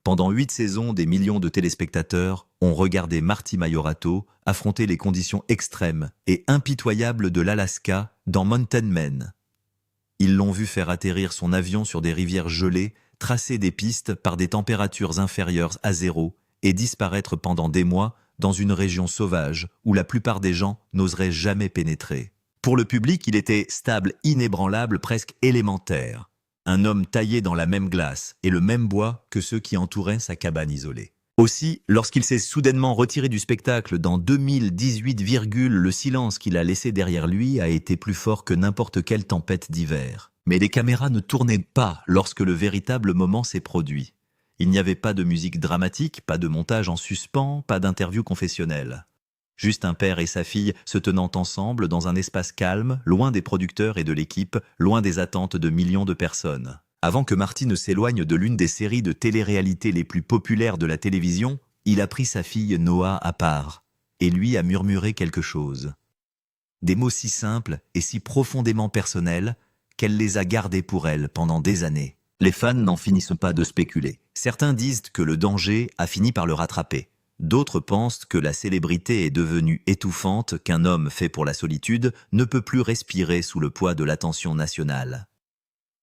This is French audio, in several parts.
Pendant 8 saisons, des millions de téléspectateurs ont regardé Marty Maiorato affronter les conditions extrêmes et impitoyables de l'Alaska dans Mountain Men. Ils l'ont vu faire atterrir son avion sur des rivières gelées, tracer des pistes par des températures inférieures à zéro et disparaître pendant des mois dans une région sauvage où la plupart des gens n'oseraient jamais pénétrer. Pour le public, il était stable, inébranlable, presque élémentaire. Un homme taillé dans la même glace et le même bois que ceux qui entouraient sa cabane isolée. Aussi, lorsqu'il s'est soudainement retiré du spectacle dans 2018, le silence qu'il a laissé derrière lui a été plus fort que n'importe quelle tempête d'hiver. Mais les caméras ne tournaient pas lorsque le véritable moment s'est produit. Il n'y avait pas de musique dramatique, pas de montage en suspens, pas d'interview confessionnelle. Juste un père et sa fille se tenant ensemble dans un espace calme, loin des producteurs et de l'équipe, loin des attentes de millions de personnes. Avant que Marty ne s'éloigne de l'une des séries de télé-réalité les plus populaires de la télévision, il a pris sa fille Noah à part et lui a murmuré quelque chose. Des mots si simples et si profondément personnels qu'elle les a gardés pour elle pendant des années. Les fans n'en finissent pas de spéculer. Certains disent que le danger a fini par le rattraper. D'autres pensent que la célébrité est devenue étouffante, qu'un homme fait pour la solitude ne peut plus respirer sous le poids de l'attention nationale.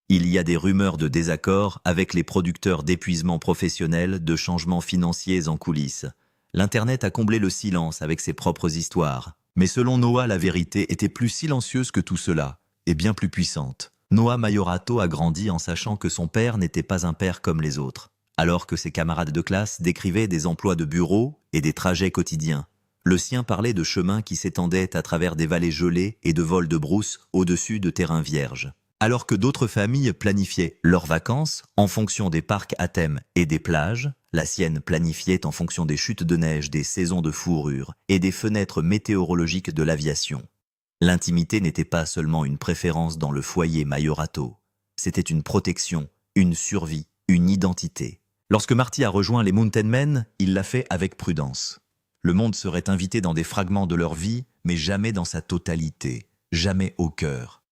Il y a des rumeurs de désaccords avec les producteurs d'épuisement professionnel, de changements financiers en coulisses. L'Internet a comblé le silence avec ses propres histoires. Mais selon Noah, la vérité était plus silencieuse que tout cela, et bien plus puissante. Noah Maiorato a grandi en sachant que son père n'était pas un père comme les autres. Alors que ses camarades de classe décrivaient des emplois de bureau et des trajets quotidiens. Le sien parlait de chemins qui s'étendaient à travers des vallées gelées et de vols de brousse au-dessus de terrains vierges. Alors que d'autres familles planifiaient leurs vacances en fonction des parcs à thème et des plages, la sienne planifiait en fonction des chutes de neige, des saisons de fourrure et des fenêtres météorologiques de l'aviation. L'intimité n'était pas seulement une préférence dans le foyer Maiorato, c'était une protection, une survie, une identité. Lorsque Marty a rejoint les Mountain Men, il l'a fait avec prudence. Le monde serait invité dans des fragments de leur vie, mais jamais dans sa totalité, jamais au cœur.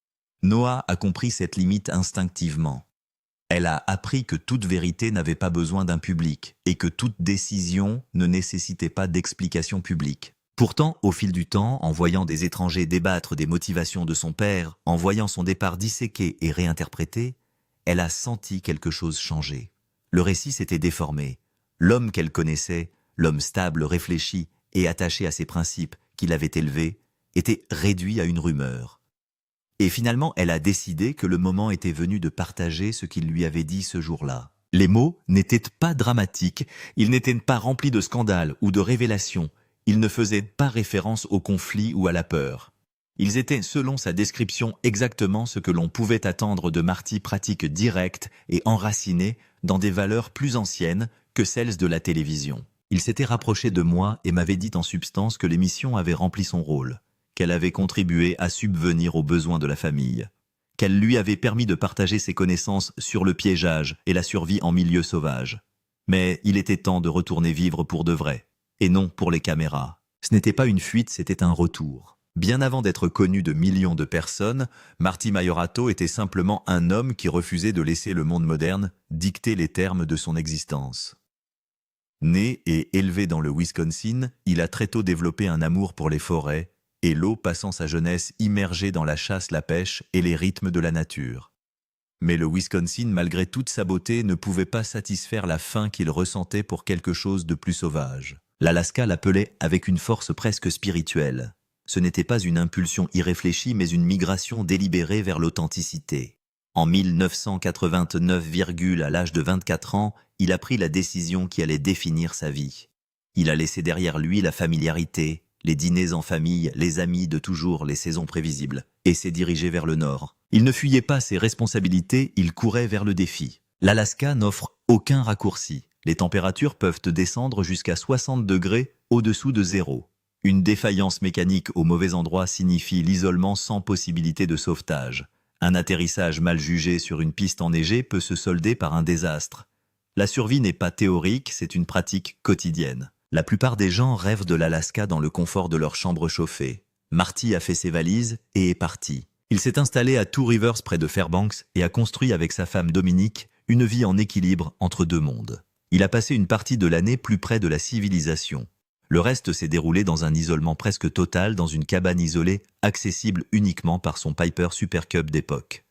Noah a compris cette limite instinctivement. Elle a appris que toute vérité n'avait pas besoin d'un public et que toute décision ne nécessitait pas d'explication publique. Pourtant, au fil du temps, en voyant des étrangers débattre des motivations de son père, en voyant son départ disséqué et réinterprété, elle a senti quelque chose changer. Le récit s'était déformé. L'homme qu'elle connaissait, l'homme stable, réfléchi et attaché à ses principes qu'il avait élevés, était réduit à une rumeur. Et finalement, elle a décidé que le moment était venu de partager ce qu'il lui avait dit ce jour-là. Les mots n'étaient pas dramatiques, ils n'étaient pas remplis de scandales ou de révélations, ils ne faisaient pas référence au conflit ou à la peur. Ils étaient, selon sa description, exactement ce que l'on pouvait attendre de Marty, pratique directe et enracinée dans des valeurs plus anciennes que celles de la télévision. Il s'était rapproché de moi et m'avait dit en substance que l'émission avait rempli son rôle, qu'elle avait contribué à subvenir aux besoins de la famille, qu'elle lui avait permis de partager ses connaissances sur le piégeage et la survie en milieu sauvage. Mais il était temps de retourner vivre pour de vrai, et non pour les caméras. Ce n'était pas une fuite, c'était un retour. Bien avant d'être connu de millions de personnes, Marty Maiorato était simplement un homme qui refusait de laisser le monde moderne dicter les termes de son existence. Né et élevé dans le Wisconsin, il a très tôt développé un amour pour les forêts et l'eau, passant sa jeunesse immergée dans la chasse, la pêche et les rythmes de la nature. Mais le Wisconsin, malgré toute sa beauté, ne pouvait pas satisfaire la faim qu'il ressentait pour quelque chose de plus sauvage. L'Alaska l'appelait avec une force presque spirituelle. Ce n'était pas une impulsion irréfléchie, mais une migration délibérée vers l'authenticité. En 1989, à l'âge de 24 ans, il a pris la décision qui allait définir sa vie. Il a laissé derrière lui la familiarité, les dîners en famille, les amis de toujours, les saisons prévisibles, et s'est dirigé vers le nord. Il ne fuyait pas ses responsabilités, il courait vers le défi. L'Alaska n'offre aucun raccourci. Les températures peuvent descendre jusqu'à 60 degrés au-dessous de zéro. Une défaillance mécanique au mauvais endroit signifie l'isolement sans possibilité de sauvetage. Un atterrissage mal jugé sur une piste enneigée peut se solder par un désastre. La survie n'est pas théorique, c'est une pratique quotidienne. La plupart des gens rêvent de l'Alaska dans le confort de leur chambre chauffée. Marty a fait ses valises et est parti. Il s'est installé à Two Rivers près de Fairbanks et a construit avec sa femme Dominique une vie en équilibre entre deux mondes. Il a passé une partie de l'année plus près de la civilisation. Le reste s'est déroulé dans un isolement presque total dans une cabane isolée, accessible uniquement par son Piper Super Cub d'époque.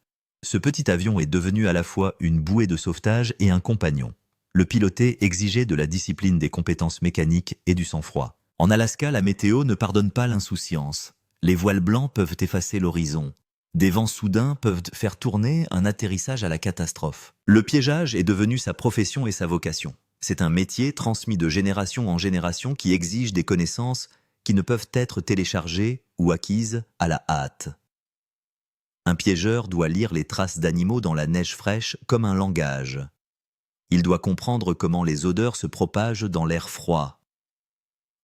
Ce petit avion est devenu à la fois une bouée de sauvetage et un compagnon. Le piloter exigeait de la discipline, des compétences mécaniques et du sang-froid. En Alaska, la météo ne pardonne pas l'insouciance. Les voiles blancs peuvent effacer l'horizon. Des vents soudains peuvent faire tourner un atterrissage à la catastrophe. Le piégeage est devenu sa profession et sa vocation. C'est un métier transmis de génération en génération qui exige des connaissances qui ne peuvent être téléchargées ou acquises à la hâte. Un piégeur doit lire les traces d'animaux dans la neige fraîche comme un langage. Il doit comprendre comment les odeurs se propagent dans l'air froid.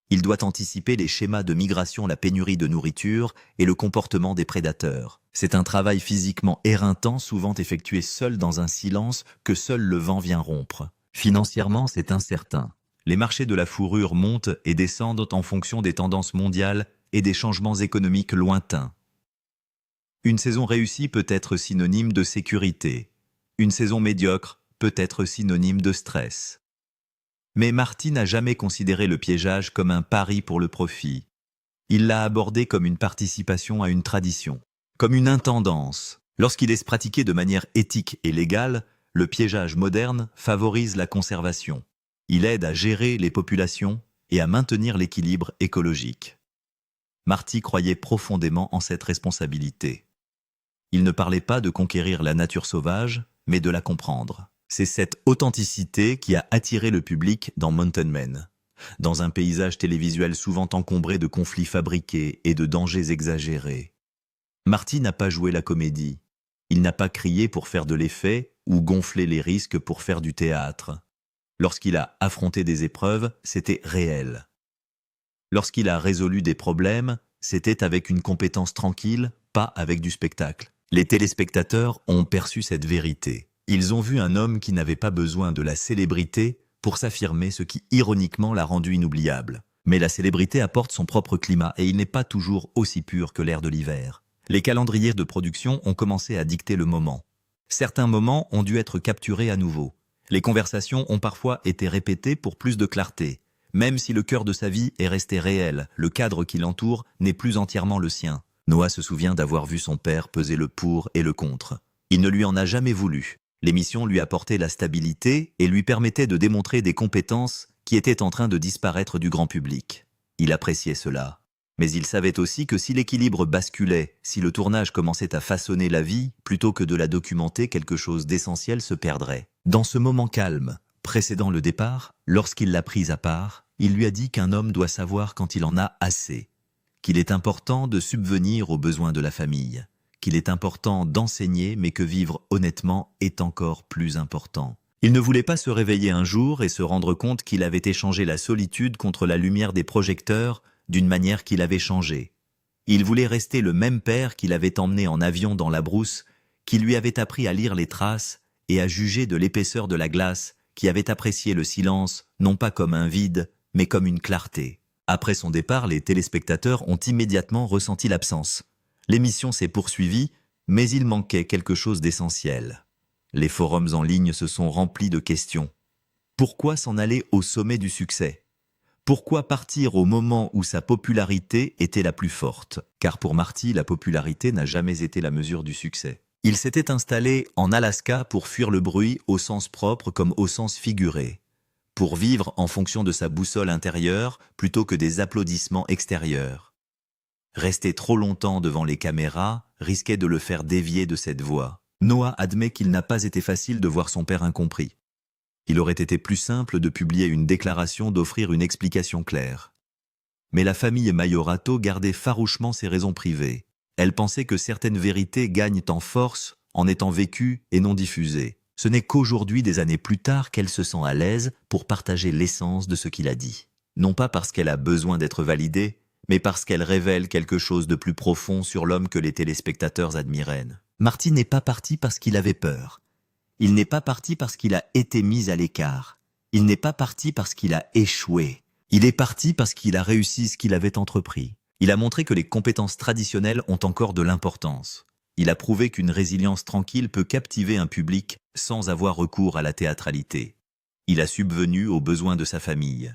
Il doit anticiper les schémas de migration, la pénurie de nourriture et le comportement des prédateurs. C'est un travail physiquement éreintant, souvent effectué seul dans un silence que seul le vent vient rompre. Financièrement, c'est incertain. Les marchés de la fourrure montent et descendent en fonction des tendances mondiales et des changements économiques lointains. Une saison réussie peut être synonyme de sécurité. Une saison médiocre peut être synonyme de stress. Mais Marty n'a jamais considéré le piégeage comme un pari pour le profit. Il l'a abordé comme une participation à une tradition, comme une intendance. Lorsqu'il est pratiqué de manière éthique et légale, le piégeage moderne favorise la conservation. Il aide à gérer les populations et à maintenir l'équilibre écologique. Marty croyait profondément en cette responsabilité. Il ne parlait pas de conquérir la nature sauvage, mais de la comprendre. C'est cette authenticité qui a attiré le public dans Mountain Men. Dans un paysage télévisuel souvent encombré de conflits fabriqués et de dangers exagérés. Marty n'a pas joué la comédie. Il n'a pas crié pour faire de l'effet ou gonflé les risques pour faire du théâtre. Lorsqu'il a affronté des épreuves, c'était réel. Lorsqu'il a résolu des problèmes, c'était avec une compétence tranquille, pas avec du spectacle. Les téléspectateurs ont perçu cette vérité. Ils ont vu un homme qui n'avait pas besoin de la célébrité pour s'affirmer, ce qui ironiquement l'a rendu inoubliable. Mais la célébrité apporte son propre climat et il n'est pas toujours aussi pur que l'air de l'hiver. Les calendriers de production ont commencé à dicter le moment. Certains moments ont dû être capturés à nouveau. Les conversations ont parfois été répétées pour plus de clarté. Même si le cœur de sa vie est resté réel, le cadre qui l'entoure n'est plus entièrement le sien. Noah se souvient d'avoir vu son père peser le pour et le contre. Il ne lui en a jamais voulu. L'émission lui apportait la stabilité et lui permettait de démontrer des compétences qui étaient en train de disparaître du grand public. Il appréciait cela. Mais il savait aussi que si l'équilibre basculait, si le tournage commençait à façonner la vie, plutôt que de la documenter, quelque chose d'essentiel se perdrait. Dans ce moment calme, précédant le départ, lorsqu'il l'a prise à part, il lui a dit qu'un homme doit savoir quand il en a assez, qu'il est important de subvenir aux besoins de la famille, qu'il est important d'enseigner, mais que vivre honnêtement est encore plus important. Il ne voulait pas se réveiller un jour et se rendre compte qu'il avait échangé la solitude contre la lumière des projecteurs d'une manière qu'il avait changé. Il voulait rester le même père qu'il avait emmené en avion dans la brousse, qui lui avait appris à lire les traces et à juger de l'épaisseur de la glace, qui avait apprécié le silence, non pas comme un vide, mais comme une clarté. Après son départ, les téléspectateurs ont immédiatement ressenti l'absence. L'émission s'est poursuivie, mais il manquait quelque chose d'essentiel. Les forums en ligne se sont remplis de questions. Pourquoi s'en aller au sommet du succès ? Pourquoi partir au moment où sa popularité était la plus forte ? Car pour Marty, la popularité n'a jamais été la mesure du succès. Il s'était installé en Alaska pour fuir le bruit au sens propre comme au sens figuré, pour vivre en fonction de sa boussole intérieure plutôt que des applaudissements extérieurs. Rester trop longtemps devant les caméras risquait de le faire dévier de cette voie. Noah admet qu'il n'a pas été facile de voir son père incompris. Il aurait été plus simple de publier une déclaration, d'offrir une explication claire. Mais la famille Maiorato gardait farouchement ses raisons privées. Elle pensait que certaines vérités gagnent en force en étant vécues et non diffusées. Ce n'est qu'aujourd'hui, des années plus tard, qu'elle se sent à l'aise pour partager l'essence de ce qu'il a dit. Non pas parce qu'elle a besoin d'être validée, mais parce qu'elle révèle quelque chose de plus profond sur l'homme que les téléspectateurs admiraient. Marty n'est pas parti parce qu'il avait peur. Il n'est pas parti parce qu'il a été mis à l'écart. Il n'est pas parti parce qu'il a échoué. Il est parti parce qu'il a réussi ce qu'il avait entrepris. Il a montré que les compétences traditionnelles ont encore de l'importance. Il a prouvé qu'une résilience tranquille peut captiver un public sans avoir recours à la théâtralité. Il a subvenu aux besoins de sa famille.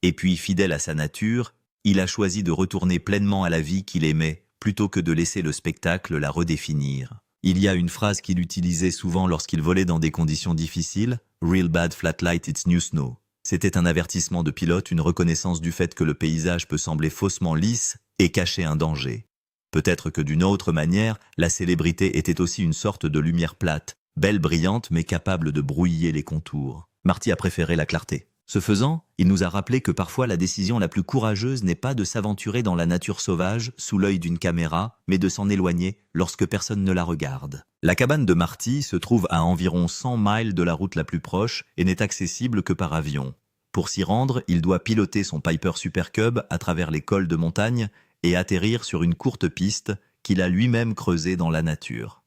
Et puis, fidèle à sa nature, il a choisi de retourner pleinement à la vie qu'il aimait, plutôt que de laisser le spectacle la redéfinir. Il y a une phrase qu'il utilisait souvent lorsqu'il volait dans des conditions difficiles, « Real bad flat light, it's new snow ». C'était un avertissement de pilote, une reconnaissance du fait que le paysage peut sembler faussement lisse et cacher un danger. Peut-être que d'une autre manière, la célébrité était aussi une sorte de lumière plate, belle, brillante, mais capable de brouiller les contours. Marty a préféré la clarté. Ce faisant, il nous a rappelé que parfois la décision la plus courageuse n'est pas de s'aventurer dans la nature sauvage sous l'œil d'une caméra, mais de s'en éloigner lorsque personne ne la regarde. La cabane de Marty se trouve à environ 100 miles de la route la plus proche et n'est accessible que par avion. Pour s'y rendre, il doit piloter son Piper Super Cub à travers les cols de montagne et atterrir sur une courte piste qu'il a lui-même creusée dans la nature.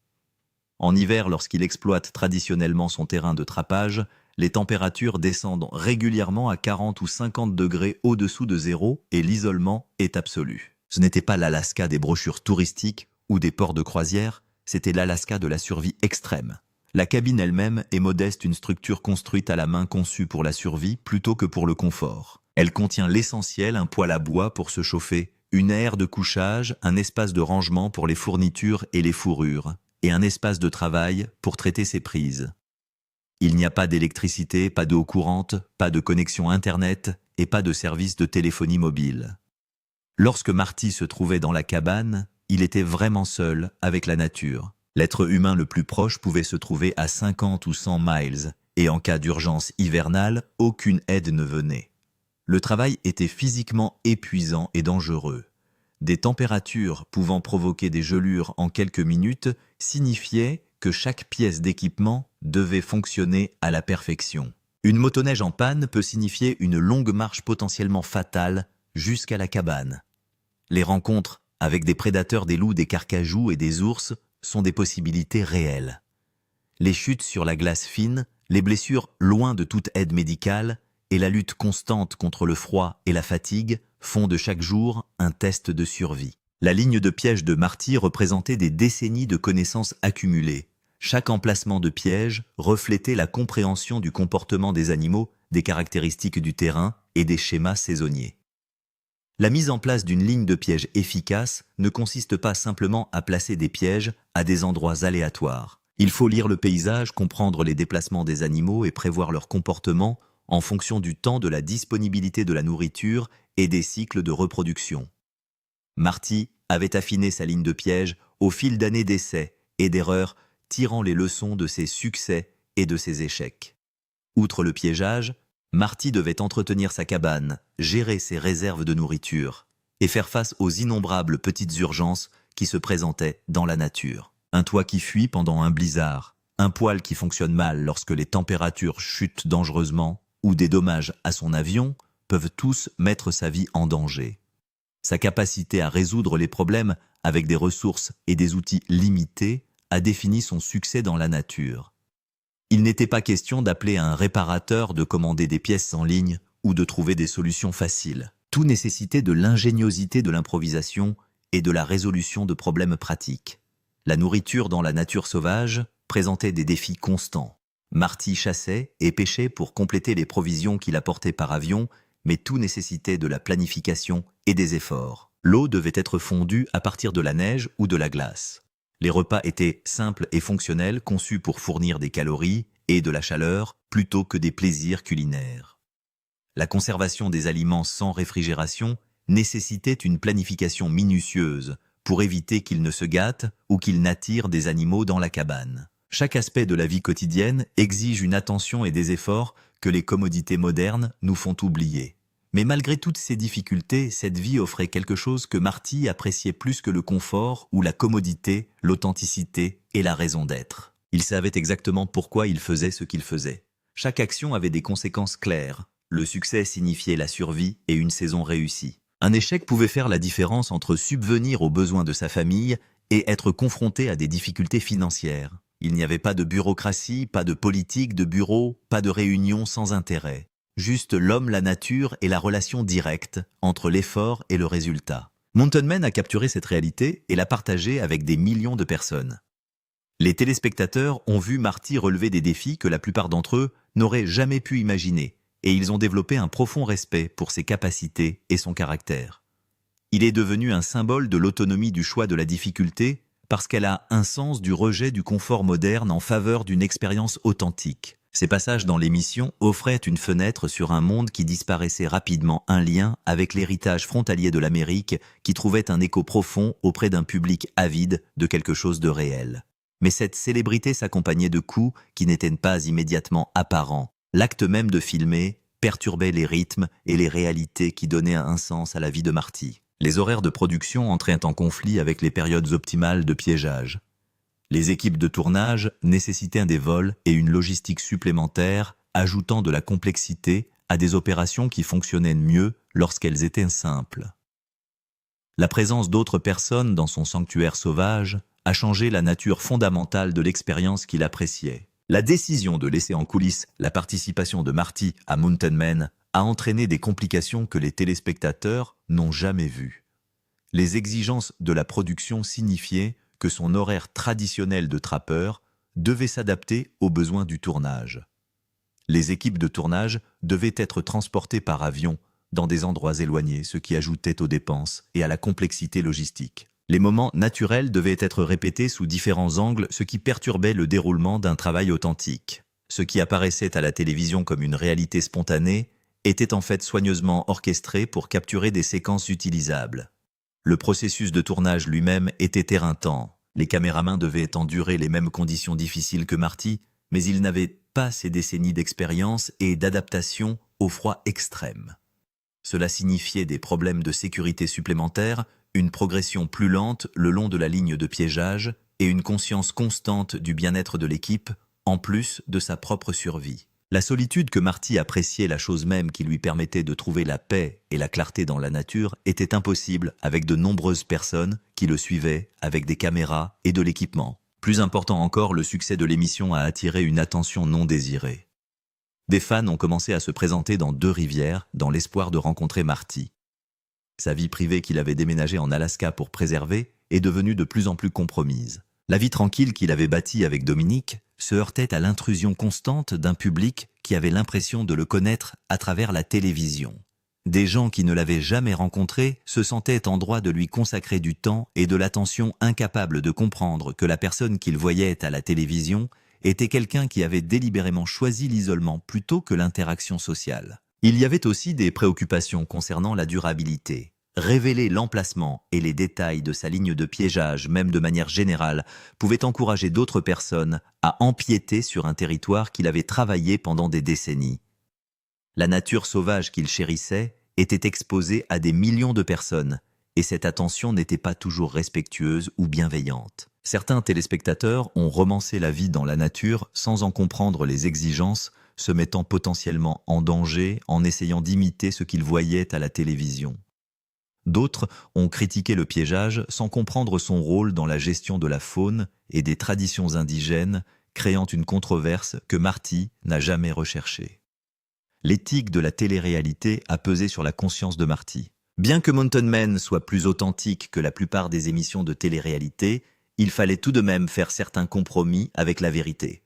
En hiver, lorsqu'il exploite traditionnellement son terrain de trapage, les températures descendent régulièrement à 40 ou 50 degrés au-dessous de zéro et l'isolement est absolu. Ce n'était pas l'Alaska des brochures touristiques ou des ports de croisière, c'était l'Alaska de la survie extrême. La cabine elle-même est modeste, une structure construite à la main conçue pour la survie plutôt que pour le confort. Elle contient l'essentiel, un poêle à bois pour se chauffer, une aire de couchage, un espace de rangement pour les fournitures et les fourrures, et un espace de travail pour traiter ses prises. Il n'y a pas d'électricité, pas d'eau courante, pas de connexion Internet et pas de service de téléphonie mobile. Lorsque Marty se trouvait dans la cabane, il était vraiment seul avec la nature. L'être humain le plus proche pouvait se trouver à 50 ou 100 miles, et en cas d'urgence hivernale, aucune aide ne venait. Le travail était physiquement épuisant et dangereux. Des températures pouvant provoquer des gelures en quelques minutes signifiaient que chaque pièce d'équipement devait fonctionner à la perfection. Une motoneige en panne peut signifier une longue marche potentiellement fatale jusqu'à la cabane. Les rencontres avec des prédateurs, des loups, des carcajous et des ours sont des possibilités réelles. Les chutes sur la glace fine, les blessures loin de toute aide médicale et la lutte constante contre le froid et la fatigue font de chaque jour un test de survie. La ligne de piège de Marty représentait des décennies de connaissances accumulées. Chaque emplacement de piège reflétait la compréhension du comportement des animaux, des caractéristiques du terrain et des schémas saisonniers. La mise en place d'une ligne de piège efficace ne consiste pas simplement à placer des pièges à des endroits aléatoires. Il faut lire le paysage, comprendre les déplacements des animaux et prévoir leur comportement en fonction du temps, de la disponibilité de la nourriture et des cycles de reproduction. Marty avait affiné sa ligne de piège au fil d'années d'essais et d'erreurs, tirant les leçons de ses succès et de ses échecs. Outre le piégeage, Marty devait entretenir sa cabane, gérer ses réserves de nourriture et faire face aux innombrables petites urgences qui se présentaient dans la nature. Un toit qui fuit pendant un blizzard, un poêle qui fonctionne mal lorsque les températures chutent dangereusement ou des dommages à son avion peuvent tous mettre sa vie en danger. Sa capacité à résoudre les problèmes avec des ressources et des outils limités a défini son succès dans la nature. Il n'était pas question d'appeler un réparateur, de commander des pièces en ligne ou de trouver des solutions faciles. Tout nécessitait de l'ingéniosité de l'improvisation et de la résolution de problèmes pratiques. La nourriture dans la nature sauvage présentait des défis constants. Marty chassait et pêchait pour compléter les provisions qu'il apportait par avion, mais tout nécessitait de la planification et des efforts. L'eau devait être fondue à partir de la neige ou de la glace. Les repas étaient simples et fonctionnels, conçus pour fournir des calories et de la chaleur plutôt que des plaisirs culinaires. La conservation des aliments sans réfrigération nécessitait une planification minutieuse pour éviter qu'ils ne se gâtent ou qu'ils n'attirent des animaux dans la cabane. Chaque aspect de la vie quotidienne exige une attention et des efforts que les commodités modernes nous font oublier. Mais malgré toutes ces difficultés, cette vie offrait quelque chose que Marty appréciait plus que le confort ou la commodité, l'authenticité et la raison d'être. Il savait exactement pourquoi il faisait ce qu'il faisait. Chaque action avait des conséquences claires. Le succès signifiait la survie et une saison réussie. Un échec pouvait faire la différence entre subvenir aux besoins de sa famille et être confronté à des difficultés financières. Il n'y avait pas de bureaucratie, pas de politique de bureau, pas de réunion sans intérêt. Juste l'homme, la nature et la relation directe entre l'effort et le résultat. Mountain Man a capturé cette réalité et l'a partagée avec des millions de personnes. Les téléspectateurs ont vu Marty relever des défis que la plupart d'entre eux n'auraient jamais pu imaginer, et ils ont développé un profond respect pour ses capacités et son caractère. Il est devenu un symbole de l'autonomie du choix de la difficulté parce qu'elle a un sens du rejet du confort moderne en faveur d'une expérience authentique. Ces passages dans l'émission offraient une fenêtre sur un monde qui disparaissait rapidement un lien avec l'héritage frontalier de l'Amérique qui trouvait un écho profond auprès d'un public avide de quelque chose de réel. Mais cette célébrité s'accompagnait de coups qui n'étaient pas immédiatement apparents. L'acte même de filmer perturbait les rythmes et les réalités qui donnaient un sens à la vie de Marty. Les horaires de production entraient en conflit avec les périodes optimales de piégeage. Les équipes de tournage nécessitaient des vols et une logistique supplémentaire, ajoutant de la complexité à des opérations qui fonctionnaient mieux lorsqu'elles étaient simples. La présence d'autres personnes dans son sanctuaire sauvage a changé la nature fondamentale de l'expérience qu'il appréciait. La décision de laisser en coulisses la participation de Marty à Mountain Men a entraîné des complications que les téléspectateurs n'ont jamais vues. Les exigences de la production signifiaient que son horaire traditionnel de trappeur devait s'adapter aux besoins du tournage. Les équipes de tournage devaient être transportées par avion dans des endroits éloignés, ce qui ajoutait aux dépenses et à la complexité logistique. Les moments naturels devaient être répétés sous différents angles, ce qui perturbait le déroulement d'un travail authentique. Ce qui apparaissait à la télévision comme une réalité spontanée était en fait soigneusement orchestré pour capturer des séquences utilisables. Le processus de tournage lui-même était éreintant. Les caméramans devaient endurer les mêmes conditions difficiles que Marty, mais ils n'avaient pas ces décennies d'expérience et d'adaptation au froid extrême. Cela signifiait des problèmes de sécurité supplémentaires, une progression plus lente le long de la ligne de piégeage et une conscience constante du bien-être de l'équipe, en plus de sa propre survie. La solitude que Marty appréciait, la chose même qui lui permettait de trouver la paix et la clarté dans la nature, était impossible avec de nombreuses personnes qui le suivaient avec des caméras et de l'équipement. Plus important encore, le succès de l'émission a attiré une attention non désirée. Des fans ont commencé à se présenter dans Deux-Rivières dans l'espoir de rencontrer Marty. Sa vie privée qu'il avait déménagé en Alaska pour préserver est devenue de plus en plus compromise. La vie tranquille qu'il avait bâtie avec Dominique se heurtait à l'intrusion constante d'un public qui avait l'impression de le connaître à travers la télévision. Des gens qui ne l'avaient jamais rencontré se sentaient en droit de lui consacrer du temps et de l'attention, incapables de comprendre que la personne qu'ils voyaient à la télévision était quelqu'un qui avait délibérément choisi l'isolement plutôt que l'interaction sociale. Il y avait aussi des préoccupations concernant la durabilité. Révéler l'emplacement et les détails de sa ligne de piégeage, même de manière générale, pouvait encourager d'autres personnes à empiéter sur un territoire qu'il avait travaillé pendant des décennies. La nature sauvage qu'il chérissait était exposée à des millions de personnes, et cette attention n'était pas toujours respectueuse ou bienveillante. Certains téléspectateurs ont romancé la vie dans la nature sans en comprendre les exigences, se mettant potentiellement en danger en essayant d'imiter ce qu'ils voyaient à la télévision. D'autres ont critiqué le piégeage sans comprendre son rôle dans la gestion de la faune et des traditions indigènes, créant une controverse que Marty n'a jamais recherchée. L'éthique de la télé-réalité a pesé sur la conscience de Marty. Bien que Mountain Men soit plus authentique que la plupart des émissions de télé-réalité, il fallait tout de même faire certains compromis avec la vérité.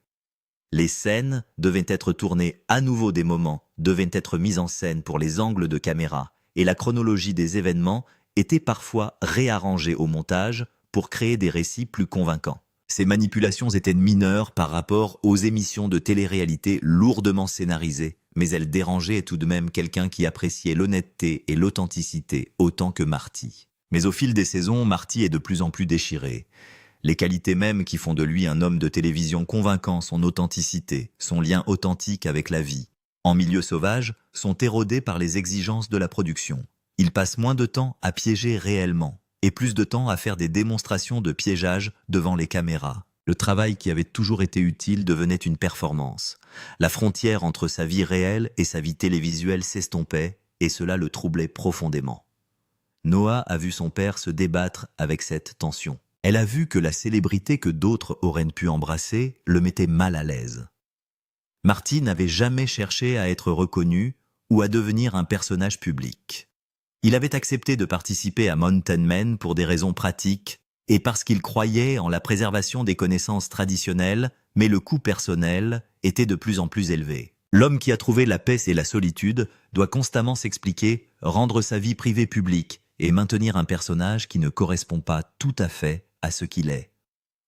Les scènes devaient être tournées à nouveau, des moments devaient être mis en scène pour les angles de caméra, et la chronologie des événements était parfois réarrangée au montage pour créer des récits plus convaincants. Ces manipulations étaient mineures par rapport aux émissions de télé-réalité lourdement scénarisées, mais elles dérangeaient tout de même quelqu'un qui appréciait l'honnêteté et l'authenticité autant que Marty. Mais au fil des saisons, Marty est de plus en plus déchiré. Les qualités mêmes qui font de lui un homme de télévision convaincant, son authenticité, son lien authentique avec la vie, en milieu sauvage, sont érodées par les exigences de la production. Il passe moins de temps à piéger réellement, et plus de temps à faire des démonstrations de piégeage devant les caméras. Le travail qui avait toujours été utile devenait une performance. La frontière entre sa vie réelle et sa vie télévisuelle s'estompait, et cela le troublait profondément. Noah a vu son père se débattre avec cette tension. Elle a vu que la célébrité que d'autres auraient pu embrasser le mettait mal à l'aise. Marty n'avait jamais cherché à être reconnu ou à devenir un personnage public. Il avait accepté de participer à Mountain Men pour des raisons pratiques et parce qu'il croyait en la préservation des connaissances traditionnelles, mais le coût personnel était de plus en plus élevé. L'homme qui a trouvé la paix et la solitude doit constamment s'expliquer, rendre sa vie privée publique et maintenir un personnage qui ne correspond pas tout à fait à ce qu'il est.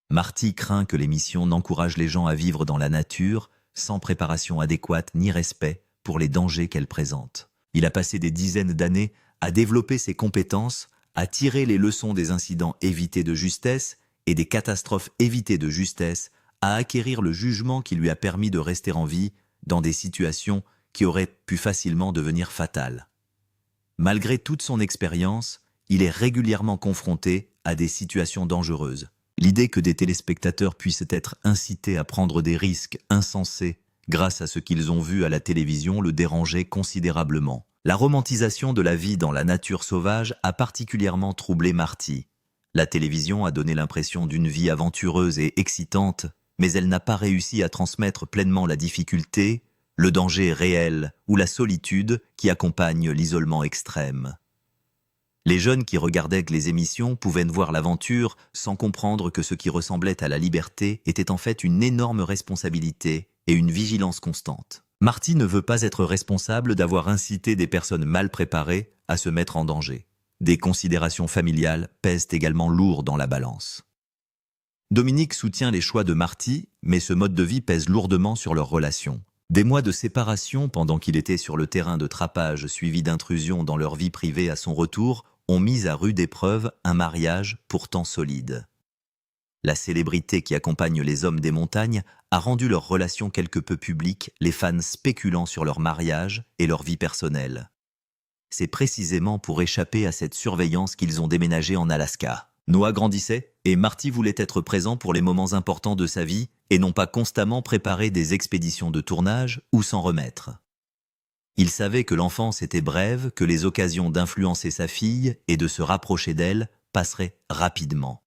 Marty craint que l'émission n'encourage les gens à vivre dans la nature sans préparation adéquate ni respect pour les dangers qu'elle présente. Il a passé des dizaines d'années à développer ses compétences, à tirer les leçons des incidents évités de justesse et des catastrophes évitées de justesse, à acquérir le jugement qui lui a permis de rester en vie dans des situations qui auraient pu facilement devenir fatales. Malgré toute son expérience, il est régulièrement confronté à des situations dangereuses. L'idée que des téléspectateurs puissent être incités à prendre des risques insensés grâce à ce qu'ils ont vu à la télévision le dérangeait considérablement. La romantisation de la vie dans la nature sauvage a particulièrement troublé Marty. La télévision a donné l'impression d'une vie aventureuse et excitante, mais elle n'a pas réussi à transmettre pleinement la difficulté, le danger réel ou la solitude qui accompagnent l'isolement extrême. Les jeunes qui regardaient les émissions pouvaient voir l'aventure sans comprendre que ce qui ressemblait à la liberté était en fait une énorme responsabilité et une vigilance constante. Marty ne veut pas être responsable d'avoir incité des personnes mal préparées à se mettre en danger. Des considérations familiales pèsent également lourd dans la balance. Dominique soutient les choix de Marty, mais ce mode de vie pèse lourdement sur leur relation. Des mois de séparation pendant qu'il était sur le terrain de trappage suivis d'intrusions dans leur vie privée à son retour ont mis à rude épreuve un mariage pourtant solide. La célébrité qui accompagne les hommes des montagnes a rendu leur relation quelque peu publique, les fans spéculant sur leur mariage et leur vie personnelle. C'est précisément pour échapper à cette surveillance qu'ils ont déménagé en Alaska. Noah grandissait et Marty voulait être présent pour les moments importants de sa vie et non pas constamment préparer des expéditions de tournage ou s'en remettre. Il savait que l'enfance était brève, que les occasions d'influencer sa fille et de se rapprocher d'elle passeraient rapidement.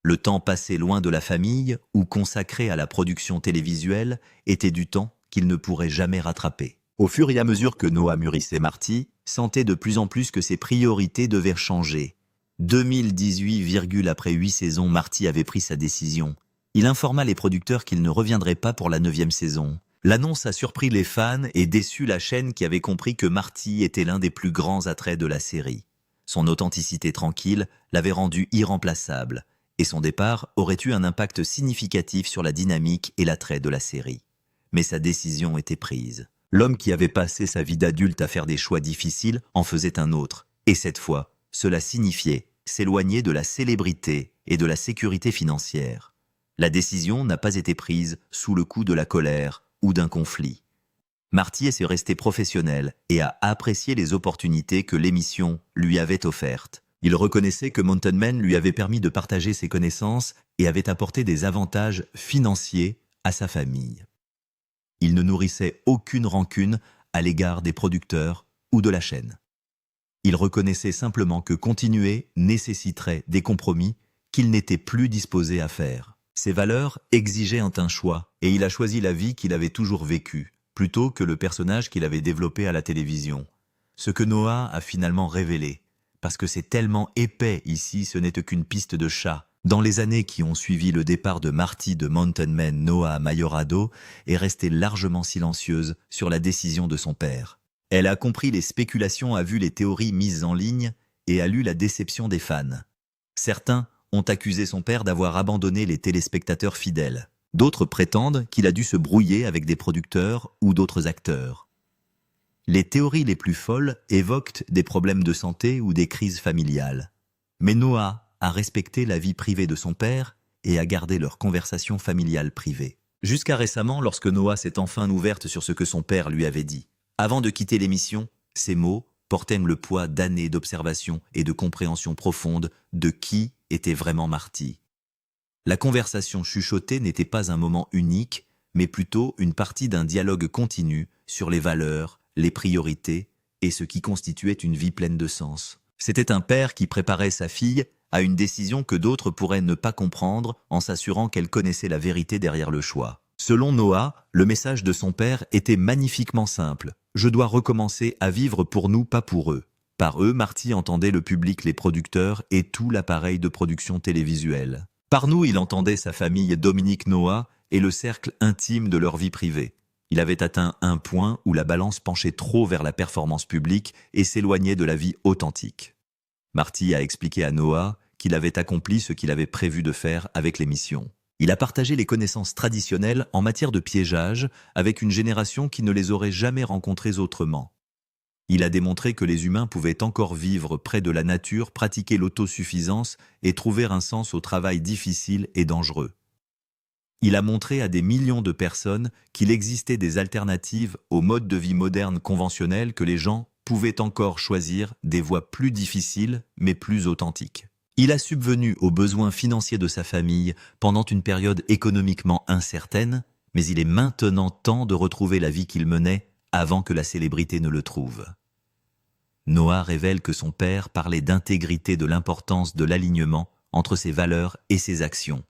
Le temps passé loin de la famille ou consacré à la production télévisuelle était du temps qu'il ne pourrait jamais rattraper. Au fur et à mesure que Noah mûrissait, Marty sentait de plus en plus que ses priorités devaient changer. 2018, après 8 saisons, Marty avait pris sa décision. Il informa les producteurs qu'il ne reviendrait pas pour la 9e saison. L'annonce a surpris les fans et déçu la chaîne qui avait compris que Marty était l'un des plus grands attraits de la série. Son authenticité tranquille l'avait rendu irremplaçable, et son départ aurait eu un impact significatif sur la dynamique et l'attrait de la série. Mais sa décision était prise. L'homme qui avait passé sa vie d'adulte à faire des choix difficiles en faisait un autre, et cette fois, cela signifiait s'éloigner de la célébrité et de la sécurité financière. La décision n'a pas été prise sous le coup de la colère ou d'un conflit. Marty est resté professionnel et a apprécié les opportunités que l'émission lui avait offertes. Il reconnaissait que Mountain Men lui avait permis de partager ses connaissances et avait apporté des avantages financiers à sa famille. Il ne nourrissait aucune rancune à l'égard des producteurs ou de la chaîne. Il reconnaissait simplement que continuer nécessiterait des compromis qu'il n'était plus disposé à faire. Ses valeurs exigeaient un choix, et il a choisi la vie qu'il avait toujours vécue, plutôt que le personnage qu'il avait développé à la télévision. Ce que Noah a finalement révélé, parce que c'est tellement épais ici, ce n'était qu'une piste de chat. Dans les années qui ont suivi le départ de Marty de Mountain Men, Noah Majorado est restée largement silencieuse sur la décision de son père. Elle a compris les spéculations, a vu les théories mises en ligne et a lu la déception des fans. Certains ont accusé son père d'avoir abandonné les téléspectateurs fidèles. D'autres prétendent qu'il a dû se brouiller avec des producteurs ou d'autres acteurs. Les théories les plus folles évoquent des problèmes de santé ou des crises familiales. Mais Noah a respecté la vie privée de son père et a gardé leur conversation familiale privée. Jusqu'à récemment, lorsque Noah s'est enfin ouverte sur ce que son père lui avait dit. Avant de quitter l'émission, ces mots portaient le poids d'années d'observation et de compréhension profonde de qui était vraiment Marty. La conversation chuchotée n'était pas un moment unique, mais plutôt une partie d'un dialogue continu sur les valeurs, les priorités et ce qui constituait une vie pleine de sens. C'était un père qui préparait sa fille à une décision que d'autres pourraient ne pas comprendre en s'assurant qu'elle connaissait la vérité derrière le choix. Selon Noah, le message de son père était magnifiquement simple. « Je dois recommencer à vivre pour nous, pas pour eux. Par eux, Marty entendait le public, les producteurs et tout l'appareil de production télévisuelle. Par nous, il entendait sa famille Dominique Noah et le cercle intime de leur vie privée. Il avait atteint un point où la balance penchait trop vers la performance publique et s'éloignait de la vie authentique. Marty a expliqué à Noah qu'il avait accompli ce qu'il avait prévu de faire avec l'émission. Il a partagé les connaissances traditionnelles en matière de piégeage avec une génération qui ne les aurait jamais rencontrées autrement. Il a démontré que les humains pouvaient encore vivre près de la nature, pratiquer l'autosuffisance et trouver un sens au travail difficile et dangereux. Il a montré à des millions de personnes qu'il existait des alternatives au mode de vie moderne conventionnel, que les gens pouvaient encore choisir des voies plus difficiles mais plus authentiques. Il a subvenu aux besoins financiers de sa famille pendant une période économiquement incertaine, mais il est maintenant temps de retrouver la vie qu'il menait avant que la célébrité ne le trouve. Noah révèle que son père parlait d'intégrité, de l'importance de l'alignement entre ses valeurs et ses actions.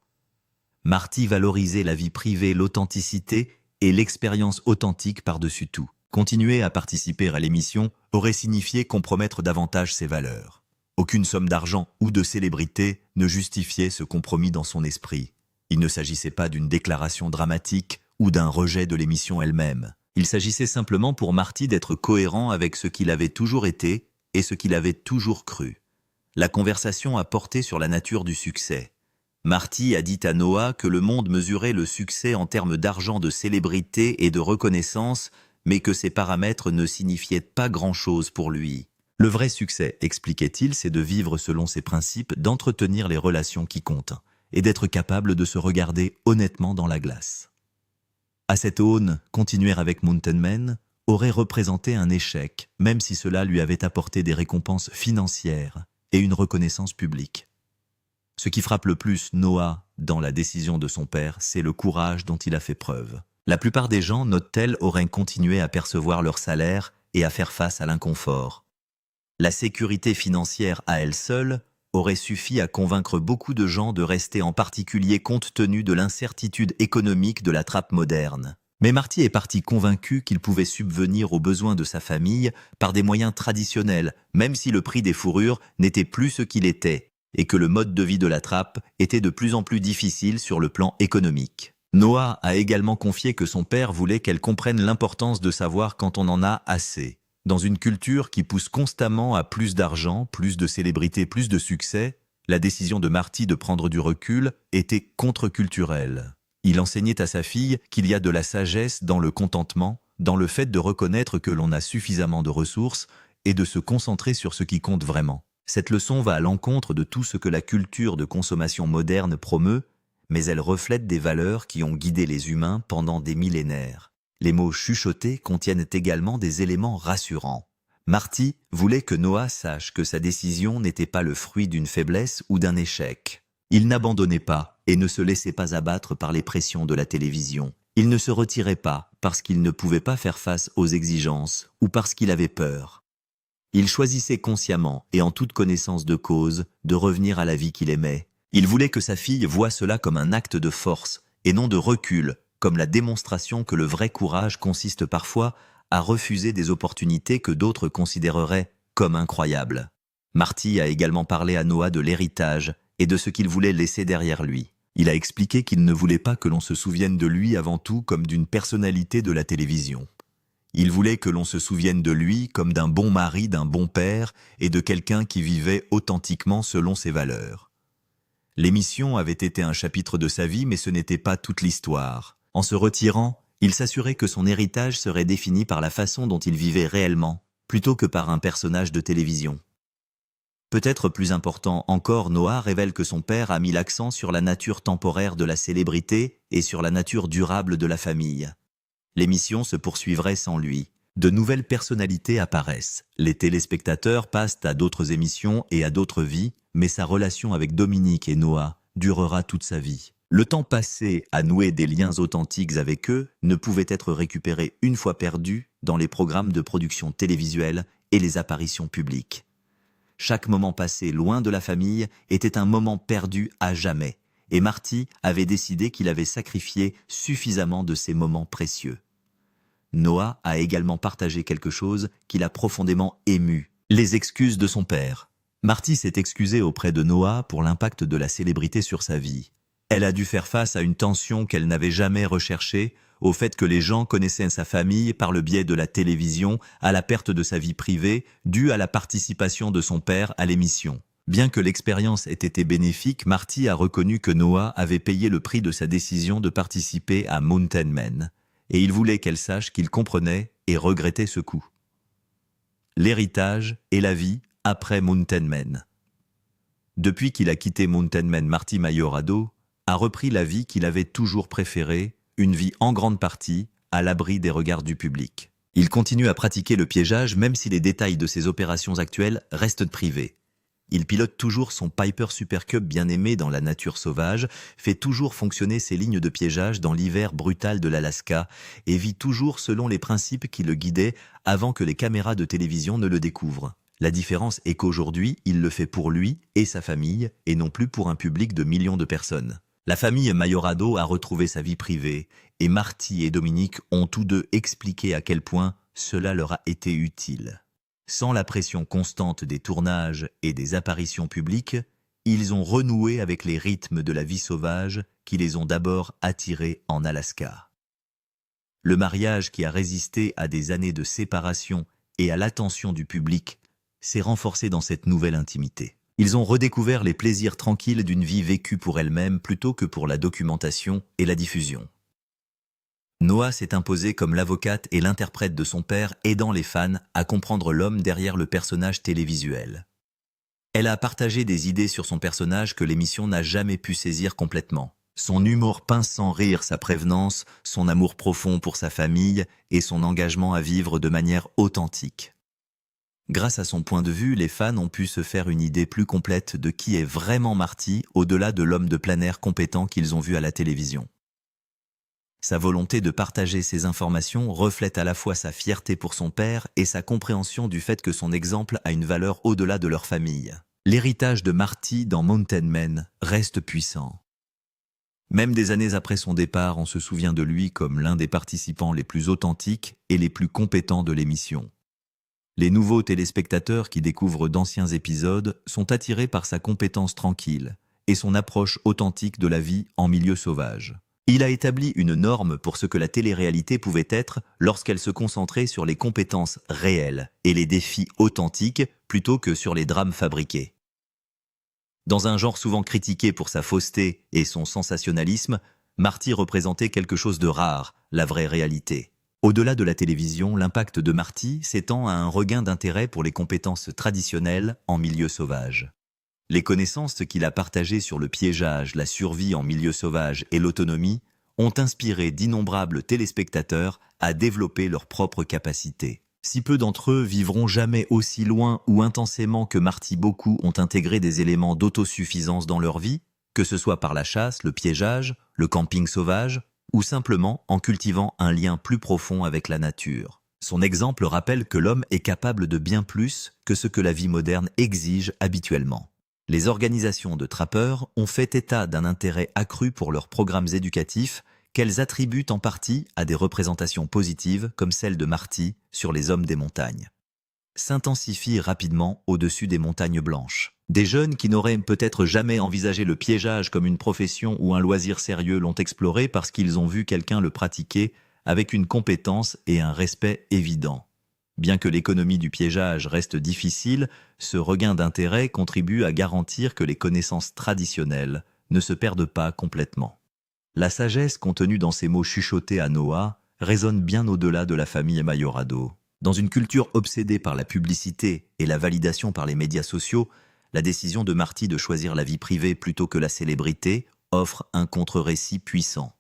Marty valorisait la vie privée, l'authenticité et l'expérience authentique par-dessus tout. Continuer à participer à l'émission aurait signifié compromettre davantage ses valeurs. Aucune somme d'argent ou de célébrité ne justifiait ce compromis dans son esprit. Il ne s'agissait pas d'une déclaration dramatique ou d'un rejet de l'émission elle-même. Il s'agissait simplement pour Marty d'être cohérent avec ce qu'il avait toujours été et ce qu'il avait toujours cru. La conversation a porté sur la nature du succès. Marty a dit à Noah que le monde mesurait le succès en termes d'argent, de célébrité et de reconnaissance, mais que ces paramètres ne signifiaient pas grand-chose pour lui. Le vrai succès, expliquait-il, c'est de vivre selon ses principes, d'entretenir les relations qui comptent, et d'être capable de se regarder honnêtement dans la glace. À cette aune, continuer avec Mountain Men aurait représenté un échec, même si cela lui avait apporté des récompenses financières et une reconnaissance publique. Ce qui frappe le plus Noah dans la décision de son père, c'est le courage dont il a fait preuve. La plupart des gens, note-t-elle, auraient continué à percevoir leur salaire et à faire face à l'inconfort. La sécurité financière à elle seule aurait suffi à convaincre beaucoup de gens de rester, en particulier compte tenu de l'incertitude économique de la trappe moderne. Mais Marty est parti convaincu qu'il pouvait subvenir aux besoins de sa famille par des moyens traditionnels, même si le prix des fourrures n'était plus ce qu'il était, et que le mode de vie de la trappe était de plus en plus difficile sur le plan économique. Noah a également confié que son père voulait qu'elle comprenne l'importance de savoir quand on en a assez. Dans une culture qui pousse constamment à plus d'argent, plus de célébrité, plus de succès, la décision de Marty de prendre du recul était contre-culturelle. Il enseignait à sa fille qu'il y a de la sagesse dans le contentement, dans le fait de reconnaître que l'on a suffisamment de ressources et de se concentrer sur ce qui compte vraiment. Cette leçon va à l'encontre de tout ce que la culture de consommation moderne promeut, mais elle reflète des valeurs qui ont guidé les humains pendant des millénaires. Les mots chuchotés contiennent également des éléments rassurants. Marty voulait que Noah sache que sa décision n'était pas le fruit d'une faiblesse ou d'un échec. Il n'abandonnait pas et ne se laissait pas abattre par les pressions de la télévision. Il ne se retirait pas parce qu'il ne pouvait pas faire face aux exigences ou parce qu'il avait peur. Il choisissait consciemment et en toute connaissance de cause de revenir à la vie qu'il aimait. Il voulait que sa fille voie cela comme un acte de force et non de recul, comme la démonstration que le vrai courage consiste parfois à refuser des opportunités que d'autres considéreraient comme incroyables. Marty a également parlé à Noah de l'héritage et de ce qu'il voulait laisser derrière lui. Il a expliqué qu'il ne voulait pas que l'on se souvienne de lui avant tout comme d'une personnalité de la télévision. Il voulait que l'on se souvienne de lui comme d'un bon mari, d'un bon père et de quelqu'un qui vivait authentiquement selon ses valeurs. L'émission avait été un chapitre de sa vie, mais ce n'était pas toute l'histoire. En se retirant, il s'assurait que son héritage serait défini par la façon dont il vivait réellement, plutôt que par un personnage de télévision. Peut-être plus important encore, Noah révèle que son père a mis l'accent sur la nature temporaire de la célébrité et sur la nature durable de la famille. L'émission se poursuivrait sans lui. De nouvelles personnalités apparaissent. Les téléspectateurs passent à d'autres émissions et à d'autres vies, mais sa relation avec Dominique et Noah durera toute sa vie. Le temps passé à nouer des liens authentiques avec eux ne pouvait être récupéré une fois perdu dans les programmes de production télévisuelle et les apparitions publiques. Chaque moment passé loin de la famille était un moment perdu à jamais, et Marty avait décidé qu'il avait sacrifié suffisamment de ces moments précieux. Noah a également partagé quelque chose qui l'a profondément ému. Les excuses de son père. Marty s'est excusée auprès de Noah pour l'impact de la célébrité sur sa vie. Elle a dû faire face à une tension qu'elle n'avait jamais recherchée, au fait que les gens connaissaient sa famille par le biais de la télévision, à la perte de sa vie privée, due à la participation de son père à l'émission. Bien que l'expérience ait été bénéfique, Marty a reconnu que Noah avait payé le prix de sa décision de participer à Mountain Men, et il voulait qu'elle sache qu'il comprenait et regrettait ce coup. L'héritage et la vie après Mountain Men. Depuis qu'il a quitté Mountain Men, Marty Mayorado a repris la vie qu'il avait toujours préférée, une vie en grande partie à l'abri des regards du public. Il continue à pratiquer le piégeage même si les détails de ses opérations actuelles restent privés. Il pilote toujours son Piper Super Cub bien aimé dans la nature sauvage, fait toujours fonctionner ses lignes de piégeage dans l'hiver brutal de l'Alaska et vit toujours selon les principes qui le guidaient avant que les caméras de télévision ne le découvrent. La différence est qu'aujourd'hui, il le fait pour lui et sa famille et non plus pour un public de millions de personnes. La famille Mayorado a retrouvé sa vie privée et Marty et Dominique ont tous deux expliqué à quel point cela leur a été utile. Sans la pression constante des tournages et des apparitions publiques, ils ont renoué avec les rythmes de la vie sauvage qui les ont d'abord attirés en Alaska. Le mariage qui a résisté à des années de séparation et à l'attention du public s'est renforcé dans cette nouvelle intimité. Ils ont redécouvert les plaisirs tranquilles d'une vie vécue pour elle-même plutôt que pour la documentation et la diffusion. Noah s'est imposée comme l'avocate et l'interprète de son père, aidant les fans à comprendre l'homme derrière le personnage télévisuel. Elle a partagé des idées sur son personnage que l'émission n'a jamais pu saisir complètement. Son humour pince sans rire, sa prévenance, son amour profond pour sa famille et son engagement à vivre de manière authentique. Grâce à son point de vue, les fans ont pu se faire une idée plus complète de qui est vraiment Marty au-delà de l'homme de plein air compétent qu'ils ont vu à la télévision. Sa volonté de partager ces informations reflète à la fois sa fierté pour son père et sa compréhension du fait que son exemple a une valeur au-delà de leur famille. L'héritage de Marty dans Mountain Men reste puissant. Même des années après son départ, on se souvient de lui comme l'un des participants les plus authentiques et les plus compétents de l'émission. Les nouveaux téléspectateurs qui découvrent d'anciens épisodes sont attirés par sa compétence tranquille et son approche authentique de la vie en milieu sauvage. Il a établi une norme pour ce que la télé-réalité pouvait être lorsqu'elle se concentrait sur les compétences réelles et les défis authentiques plutôt que sur les drames fabriqués. Dans un genre souvent critiqué pour sa fausseté et son sensationnalisme, Marty représentait quelque chose de rare, la vraie réalité. Au-delà de la télévision, l'impact de Marty s'étend à un regain d'intérêt pour les compétences traditionnelles en milieu sauvage. Les connaissances qu'il a partagées sur le piégeage, la survie en milieu sauvage et l'autonomie ont inspiré d'innombrables téléspectateurs à développer leurs propres capacités. Si peu d'entre eux vivront jamais aussi loin ou intensément que Marty, beaucoup ont intégré des éléments d'autosuffisance dans leur vie, que ce soit par la chasse, le piégeage, le camping sauvage, ou simplement en cultivant un lien plus profond avec la nature. Son exemple rappelle que l'homme est capable de bien plus que ce que la vie moderne exige habituellement. Les organisations de trappeurs ont fait état d'un intérêt accru pour leurs programmes éducatifs qu'elles attribuent en partie à des représentations positives comme celle de Marty sur les hommes des montagnes. S'intensifie rapidement au-dessus des montagnes blanches. Des jeunes qui n'auraient peut-être jamais envisagé le piégeage comme une profession ou un loisir sérieux l'ont exploré parce qu'ils ont vu quelqu'un le pratiquer avec une compétence et un respect évidents. Bien que l'économie du piégeage reste difficile, ce regain d'intérêt contribue à garantir que les connaissances traditionnelles ne se perdent pas complètement. La sagesse contenue dans ces mots chuchotés à Noah résonne bien au-delà de la famille Mayorado. Dans une culture obsédée par la publicité et la validation par les médias sociaux, la décision de Marty de choisir la vie privée plutôt que la célébrité offre un contre-récit puissant.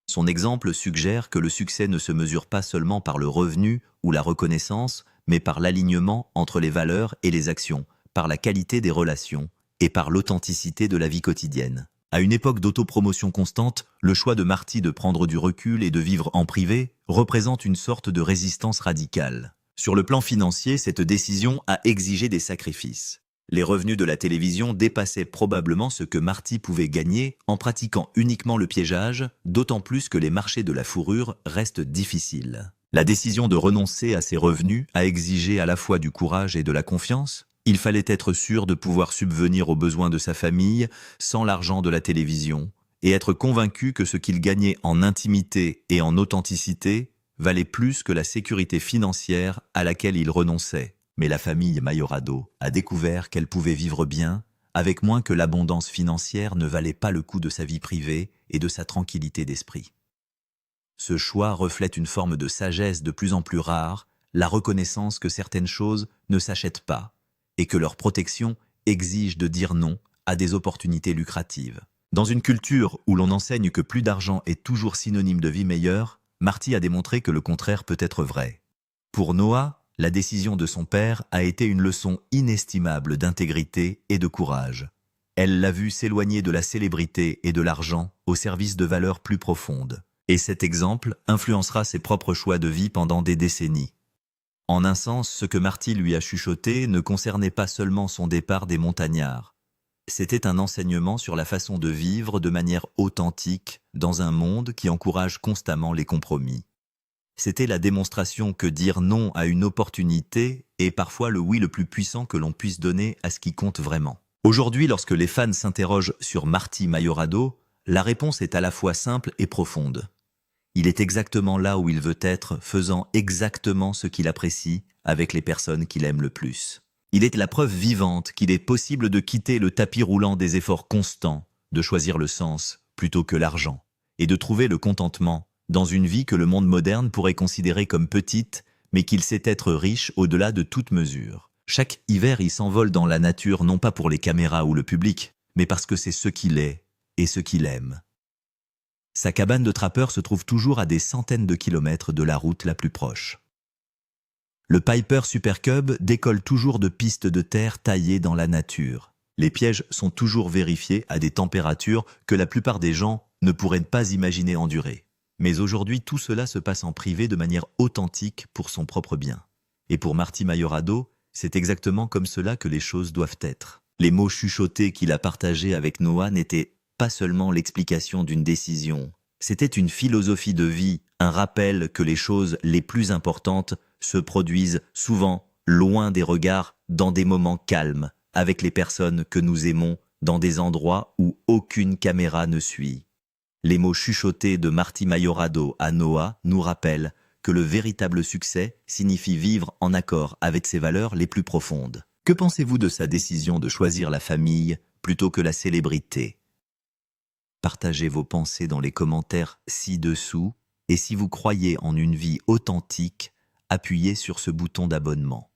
Son exemple suggère que le succès ne se mesure pas seulement par le revenu ou la reconnaissance, mais par l'alignement entre les valeurs et les actions, par la qualité des relations et par l'authenticité de la vie quotidienne. À une époque d'autopromotion constante, le choix de Marty de prendre du recul et de vivre en privé représente une sorte de résistance radicale. Sur le plan financier, cette décision a exigé des sacrifices. Les revenus de la télévision dépassaient probablement ce que Marty pouvait gagner en pratiquant uniquement le piégeage, d'autant plus que les marchés de la fourrure restent difficiles. La décision de renoncer à ses revenus a exigé à la fois du courage et de la confiance. Il fallait être sûr de pouvoir subvenir aux besoins de sa famille sans l'argent de la télévision et être convaincu que ce qu'il gagnait en intimité et en authenticité valait plus que la sécurité financière à laquelle il renonçait. Mais la famille Mayorado a découvert qu'elle pouvait vivre bien avec moins que l'abondance financière ne valait pas le coût de sa vie privée et de sa tranquillité d'esprit. Ce choix reflète une forme de sagesse de plus en plus rare, la reconnaissance que certaines choses ne s'achètent pas et que leur protection exige de dire non à des opportunités lucratives. Dans une culture où l'on enseigne que plus d'argent est toujours synonyme de vie meilleure, Marty a démontré que le contraire peut être vrai. Pour Noah, la décision de son père a été une leçon inestimable d'intégrité et de courage. Elle l'a vu s'éloigner de la célébrité et de l'argent au service de valeurs plus profondes. Et cet exemple influencera ses propres choix de vie pendant des décennies. En un sens, ce que Marty lui a chuchoté ne concernait pas seulement son départ des montagnards. C'était un enseignement sur la façon de vivre de manière authentique dans un monde qui encourage constamment les compromis. C'était la démonstration que dire non à une opportunité est parfois le oui le plus puissant que l'on puisse donner à ce qui compte vraiment. Aujourd'hui, lorsque les fans s'interrogent sur Marty Mayorado, la réponse est à la fois simple et profonde. Il est exactement là où il veut être, faisant exactement ce qu'il apprécie avec les personnes qu'il aime le plus. Il est la preuve vivante qu'il est possible de quitter le tapis roulant des efforts constants, de choisir le sens plutôt que l'argent, et de trouver le contentement dans une vie que le monde moderne pourrait considérer comme petite, mais qu'il sait être riche au-delà de toute mesure. Chaque hiver, il s'envole dans la nature non pas pour les caméras ou le public, mais parce que c'est ce qu'il est et ce qu'il aime. Sa cabane de trappeur se trouve toujours à des centaines de kilomètres de la route la plus proche. Le Piper Super Cub décolle toujours de pistes de terre taillées dans la nature. Les pièges sont toujours vérifiés à des températures que la plupart des gens ne pourraient pas imaginer endurer. Mais aujourd'hui, tout cela se passe en privé de manière authentique pour son propre bien. Et pour Marty Mayorado, c'est exactement comme cela que les choses doivent être. Les mots chuchotés qu'il a partagés avec Noah n'étaient pas seulement l'explication d'une décision. C'était une philosophie de vie, un rappel que les choses les plus importantes se produisent souvent loin des regards, dans des moments calmes, avec les personnes que nous aimons, dans des endroits où aucune caméra ne suit. Les mots chuchotés de Marty Mayorado à Noah nous rappellent que le véritable succès signifie vivre en accord avec ses valeurs les plus profondes. Que pensez-vous de sa décision de choisir la famille plutôt que la célébrité ? Partagez vos pensées dans les commentaires ci-dessous et si vous croyez en une vie authentique, appuyez sur ce bouton d'abonnement.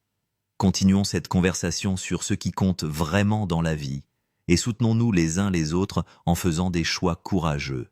Continuons cette conversation sur ce qui compte vraiment dans la vie et soutenons-nous les uns les autres en faisant des choix courageux.